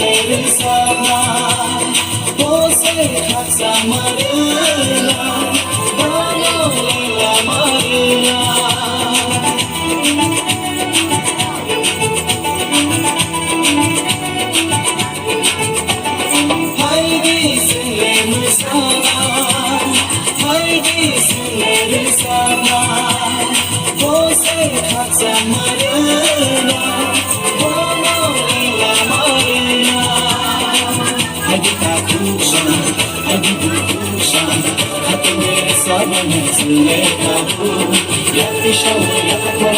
Sana Bose Katsa Marina Bano Lila Marina Haydi Sile Sana Haydi Sile Sana Bose Katsa Marina Bano Lila Marina Happiness, I want to let go.